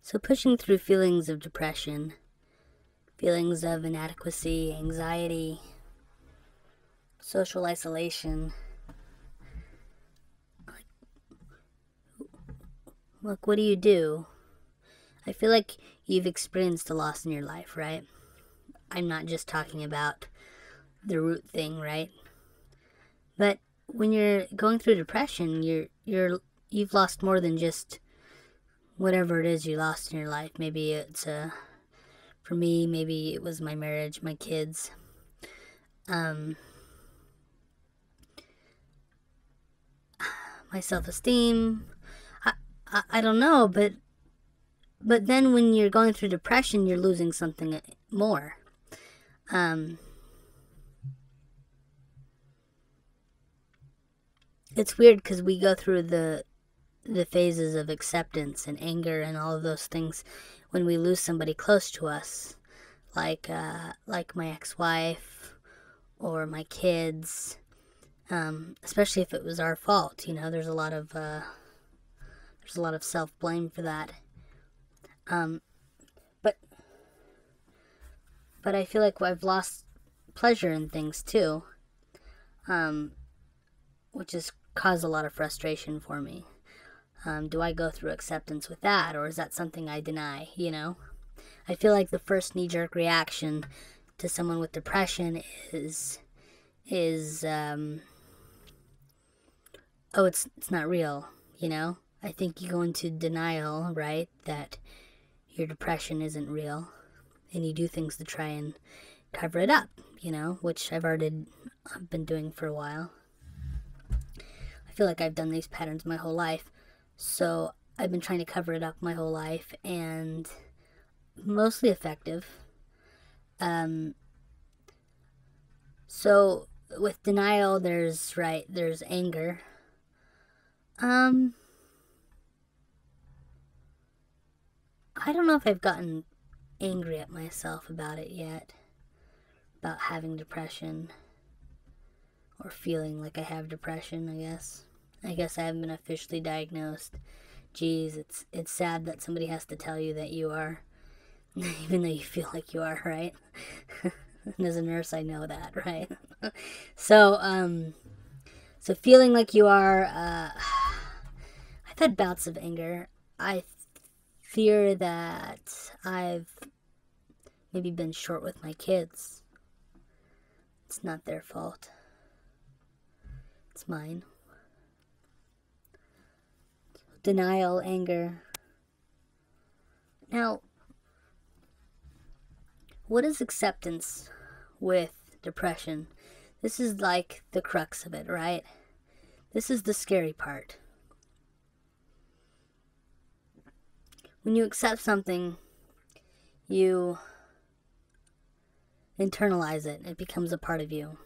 So pushing through feelings of depression, feelings of inadequacy, anxiety, social isolation. Look, what do you do? I feel like you've experienced a loss in your life, right? I'm not just talking about the root thing, right? But when you're going through depression, you've lost more than just whatever it is you lost in your life. Maybe it's for me, maybe it was my marriage, my kids. My self-esteem. I don't know, but then when you're going through depression, you're losing something more. It's weird because we go through the phases of acceptance and anger and all of those things when we lose somebody close to us, like my ex-wife or my kids, especially if it was our fault. You know, there's a lot of self-blame for that. But I feel like I've lost pleasure in things too, which has caused a lot of frustration for me. Do I go through acceptance with that, or is that something I deny, you know? I feel like the first knee-jerk reaction to someone with depression is oh, it's not real, you know? I think you go into denial, right, that your depression isn't real, and you do things to try and cover it up, you know, which I've been doing for a while. I feel like I've done these patterns my whole life, so I've been trying to cover it up my whole life, and mostly effective. So with denial, there's anger. I don't know if I've gotten angry at myself about it yet, about having depression, or feeling like I have depression, I guess. I guess I haven't been officially diagnosed. Geez, it's sad that somebody has to tell you that you are, even though you feel like you are, right? And as a nurse, I know that, right? So feeling like you are, I've had bouts of anger. I fear that I've maybe been short with my kids. It's not their fault. It's mine. Denial, anger. Now, what is acceptance with depression? This is like the crux of it, right? This is the scary part. When you accept something, you internalize it. It becomes a part of you.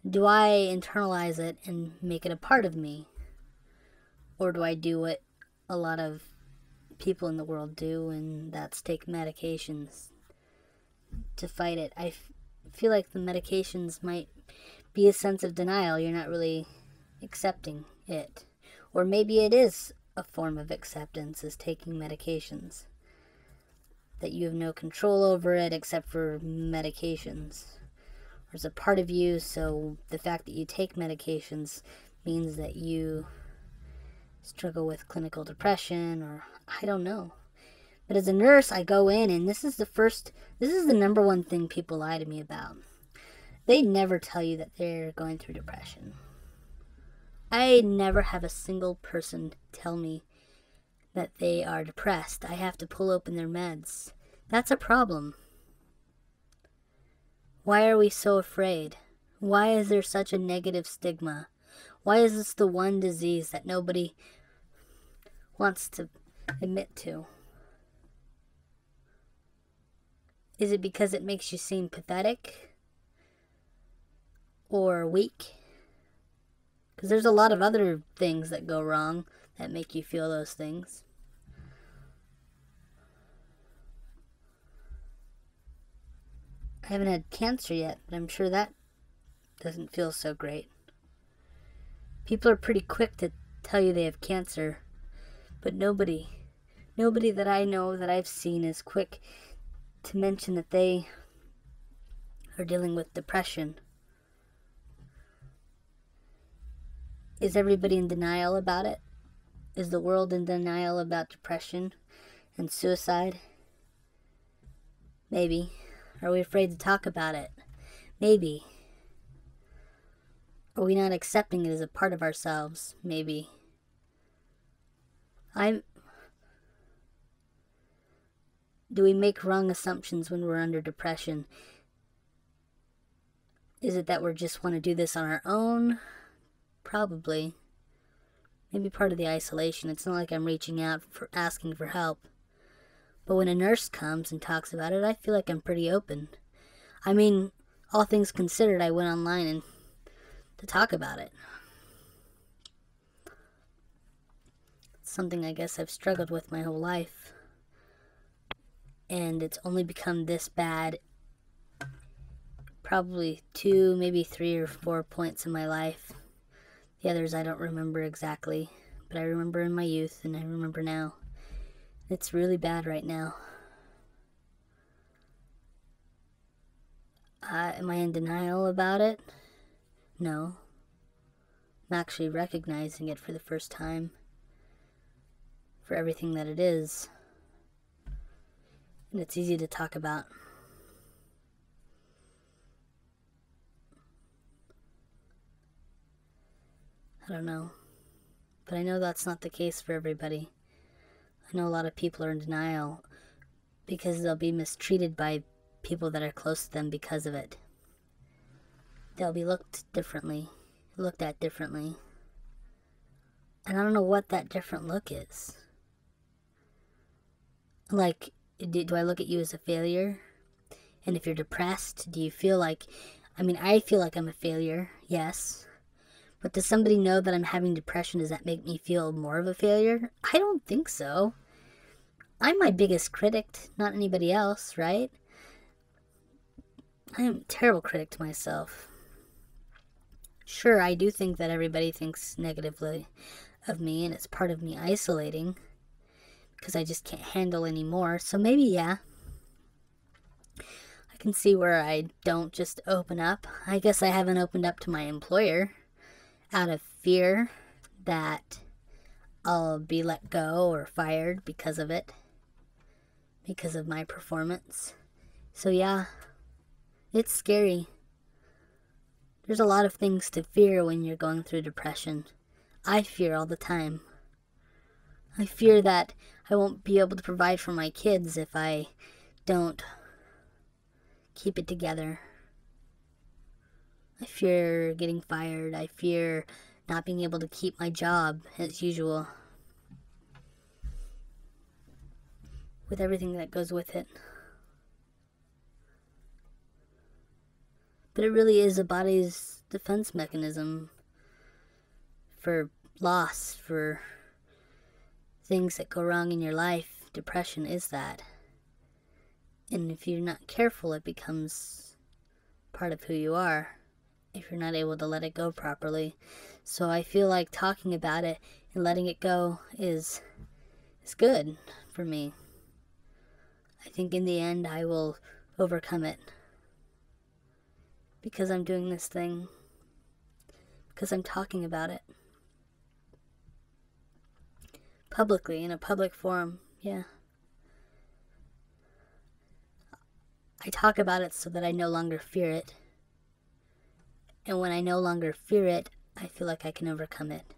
Do I internalize it and make it a part of me? Or do I do what a lot of people in the world do, and that's take medications to fight it? I feel like the medications might be a sense of denial. You're not really accepting it. Or maybe it is a form of acceptance, is taking medications. That you have no control over it except for medications. There's a part of you, so the fact that you take medications means that you struggle with clinical depression, or I don't know. But as a nurse, I go in, and this is the number one thing people lie to me about. They never tell you that they're going through depression. I never have a single person tell me that they are depressed. I have to pull open their meds. That's a problem. Why are we so afraid? Why is there such a negative stigma? Why is this the one disease that nobody wants to admit to? Is it because it makes you seem pathetic? Or weak? Because there's a lot of other things that go wrong that make you feel those things. I haven't had cancer yet, but I'm sure that doesn't feel so great. People are pretty quick to tell you they have cancer, but nobody Nobody that I know that I've seen is quick to mention that they are dealing with depression. Is everybody in denial about it? Is the world in denial about depression and suicide? Maybe. Are we afraid to talk about it? Maybe. Are we not accepting it as a part of ourselves? Maybe. Do we make wrong assumptions when we're under depression? Is it that we just want to do this on our own? Probably. Maybe part of the isolation. It's not like I'm reaching out for asking for help. But when a nurse comes and talks about it, I feel like I'm pretty open. I mean, all things considered, I went online and to talk about it. It's something I guess I've struggled with my whole life. And it's only become this bad probably 2, maybe 3 or 4 points in my life. The others I don't remember exactly, but I remember in my youth and I remember now. It's really bad right now. Am I in denial about it? No. I'm actually recognizing it for the first time for everything that it is. And it's easy to talk about. I don't know. But I know that's not the case for everybody. I know a lot of people are in denial because they'll be mistreated by people that are close to them because of it. They'll be looked at differently. And I don't know what that different look is. Like, do I look at you as a failure? And if you're depressed, do you feel like... I feel like I'm a failure, yes. But does somebody know that I'm having depression? Does that make me feel more of a failure? I don't think so. I'm my biggest critic, not anybody else, right? I am a terrible critic to myself. Sure, I do think that everybody thinks negatively of me, and it's part of me isolating because I just can't handle anymore. So maybe, yeah, I can see where I don't just open up. I guess I haven't opened up to my employer out of fear that I'll be let go or fired because of it, because of my performance. So yeah, it's scary. There's a lot of things to fear when you're going through depression. I fear all the time. I fear that I won't be able to provide for my kids if I don't keep it together. I fear getting fired. I fear not being able to keep my job as usual. With everything that goes with it. But it really is a body's defense mechanism for loss, for things that go wrong in your life. Depression is that. And if you're not careful, it becomes part of who you are if you're not able to let it go properly. So I feel like talking about it and letting it go is good for me. I think in the end I will overcome it. Because I'm doing this thing. Because I'm talking about it. Publicly, in a public forum, yeah. I talk about it so that I no longer fear it. And when I no longer fear it, I feel like I can overcome it.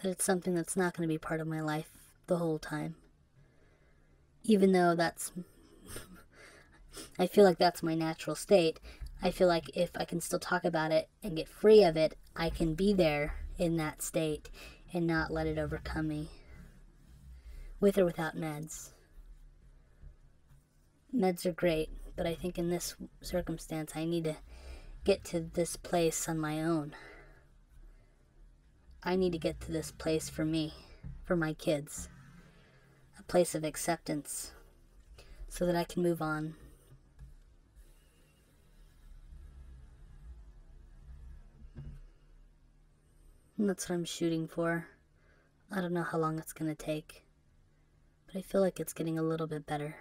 That it's something that's not going to be part of my life the whole time. Even though I feel like that's my natural state. I feel like if I can still talk about it and get free of it, I can be there in that state and not let it overcome me. With or without meds. Meds are great, but I think in this circumstance I need to get to this place on my own. I need to get to this place for me, for my kids. A place of acceptance so that I can move on. And that's what I'm shooting for. I don't know how long it's gonna take, but I feel like it's getting a little bit better.